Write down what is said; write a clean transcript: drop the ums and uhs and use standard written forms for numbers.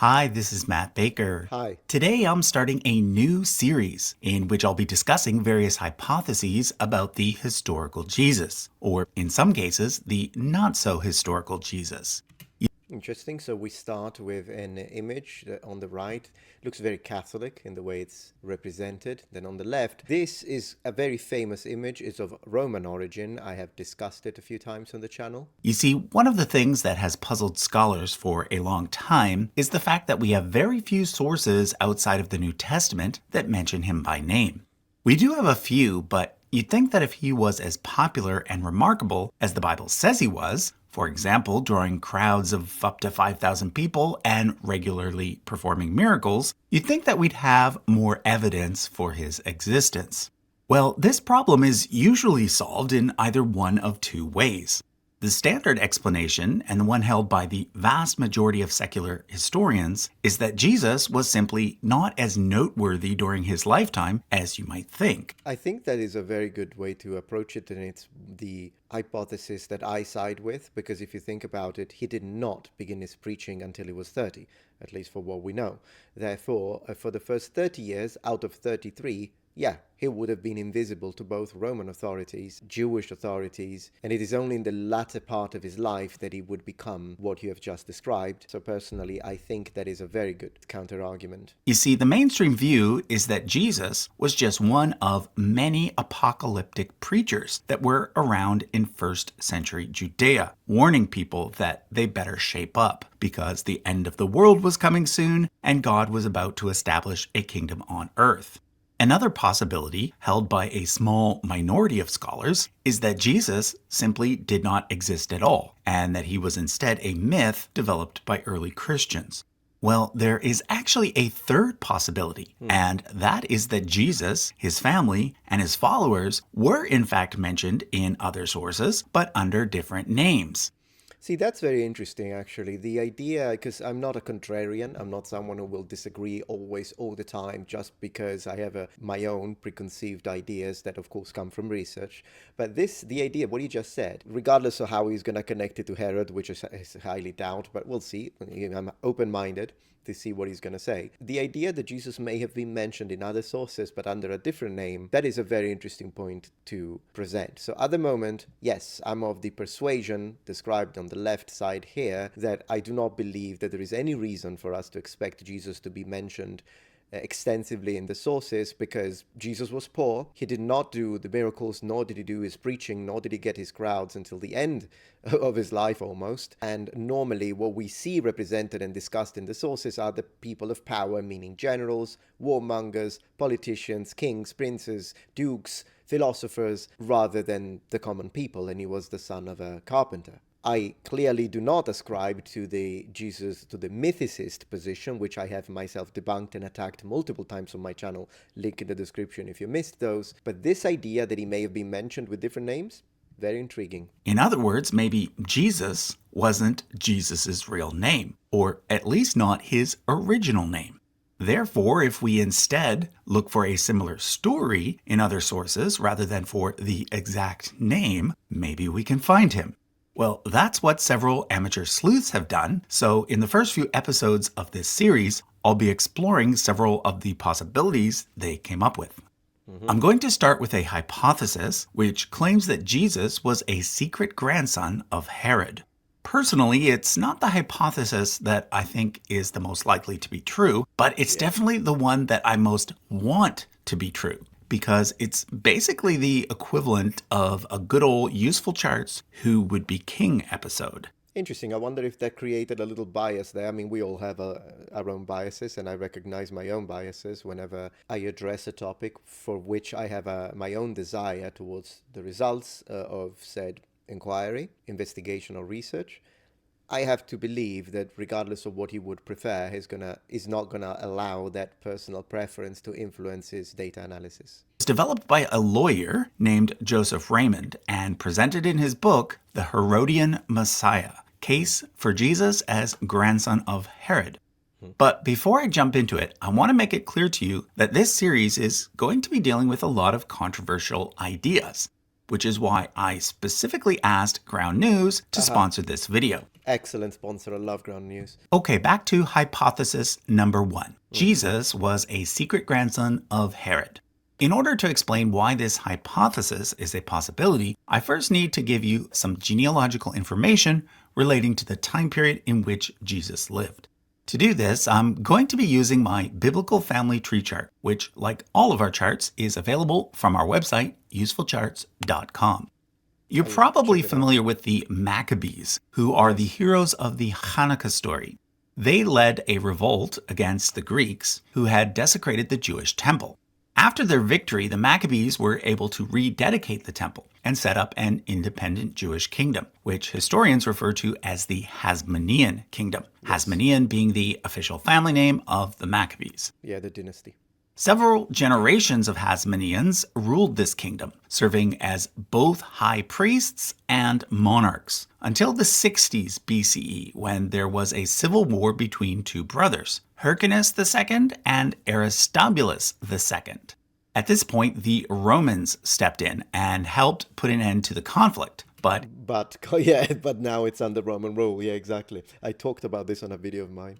Hi, this is Matt Baker. Hi. Today I'm starting a new series in which I'll be discussing various hypotheses about the historical Jesus, or in some cases, the not so historical Jesus. Interesting. So we start with an image that on the right looks very Catholic in the way it's represented. Then on the left, this is a very famous image. It's of Roman origin. I have discussed it a few times on the channel. You see, one of the things that has puzzled scholars for a long time is the fact that we have very few sources outside of the New Testament that mention him by name. We do have a few, but you'd think that if he was as popular and remarkable as the Bible says he was, for example, drawing crowds of up to 5,000 people and regularly performing miracles, you'd think that we'd have more evidence for his existence. Well, this problem is usually solved in either one of two ways. The standard explanation, and the one held by the vast majority of secular historians, is that Jesus was simply not as noteworthy during his lifetime as you might think. I think that is a very good way to approach it, and it's the hypothesis that I side with, because if you think about it, he did not begin his preaching until he was 30, at least for what we know. Therefore, for the first 30 years out of 33, he would have been invisible to both Roman authorities, Jewish authorities, and it is only in the latter part of his life that he would become what you have just described. So personally, I think that is a very good counter-argument. You see, the mainstream view is that Jesus was just one of many apocalyptic preachers that were around in first century Judea, warning people that they better shape up because the end of the world was coming soon and God was about to establish a kingdom on earth. Another possibility, held by a small minority of scholars, is that Jesus simply did not exist at all, and that he was instead a myth developed by early Christians. Well, there is actually a third possibility, and that is that Jesus, his family, and his followers were in fact mentioned in other sources, but under different names. See, that's very interesting, actually. The idea, because I'm not a contrarian, I'm not someone who will disagree always, all the time, just because I have my own preconceived ideas that, of course, come from research. But the idea, what he just said, regardless of how he's going to connect it to Herod, which is highly doubt, but we'll see. I'm open-minded to see what he's going to say. The idea that Jesus may have been mentioned in other sources, but under a different name, that is a very interesting point to present. So at the moment, yes, I'm of the persuasion described on the left side here that I do not believe that there is any reason for us to expect Jesus to be mentioned extensively in the sources, because Jesus was poor. He did not do the miracles, nor did he do his preaching, nor did he get his crowds until the end of his life almost. And normally what we see represented and discussed in the sources are the people of power, meaning generals, warmongers, politicians, kings, princes, dukes, philosophers, rather than the common people. And he was the son of a carpenter. I clearly do not ascribe to the mythicist position, which I have myself debunked and attacked multiple times on my channel. Link in the description if you missed those. But this idea that he may have been mentioned with different names, very intriguing. In other words, maybe Jesus wasn't Jesus's real name, or at least not his original name. Therefore, if we instead look for a similar story in other sources rather than for the exact name, maybe we can find him. Well, that's what several amateur sleuths have done, so in the first few episodes of this series, I'll be exploring several of the possibilities they came up with. I'm going to start with a hypothesis which claims that Jesus was a secret grandson of Herod. Personally, it's not the hypothesis that I think is the most likely to be true, but it's definitely the one that I most want to be true, because it's basically the equivalent of a good old useful charts Who Would Be King episode. Interesting. I wonder if that created a little bias there. I mean, we all have our own biases, and I recognize my own biases whenever I address a topic for which I have my own desire towards the results of said inquiry, investigation, or research. I have to believe that regardless of what he would prefer, he's not gonna allow that personal preference to influence his data analysis. It's developed by a lawyer named Joseph Raymond and presented in his book, The Herodian Messiah, Case for Jesus as Grandson of Herod. But before I jump into it, I want to make it clear to you that this series is going to be dealing with a lot of controversial ideas, which is why I specifically asked Ground News to sponsor this video. Excellent sponsor. I love ground news. Okay, back to hypothesis number 1. Jesus was a secret grandson of Herod. In order to explain why this hypothesis is a possibility, I first need to give you some genealogical information relating to the time period in which Jesus lived. To do this, I'm going to be using my biblical family tree chart, which, like all of our charts, is available from our website, usefulcharts.com. You're probably familiar with the Maccabees, who are the heroes of the Hanukkah story. They led a revolt against the Greeks, who had desecrated the Jewish temple. After their victory, the Maccabees were able to rededicate the temple and set up an independent Jewish kingdom, which historians refer to as the Hasmonean kingdom. Yes. Hasmonean being the official family name of the Maccabees. Yeah, the dynasty. Several generations of Hasmoneans ruled this kingdom, serving as both high priests and monarchs, until the 60s BCE, when there was a civil war between two brothers, Hyrcanus II and Aristobulus II. At this point, the Romans stepped in and helped put an end to the conflict. But now it's under Roman rule. Yeah, exactly. I talked about this on a video of mine.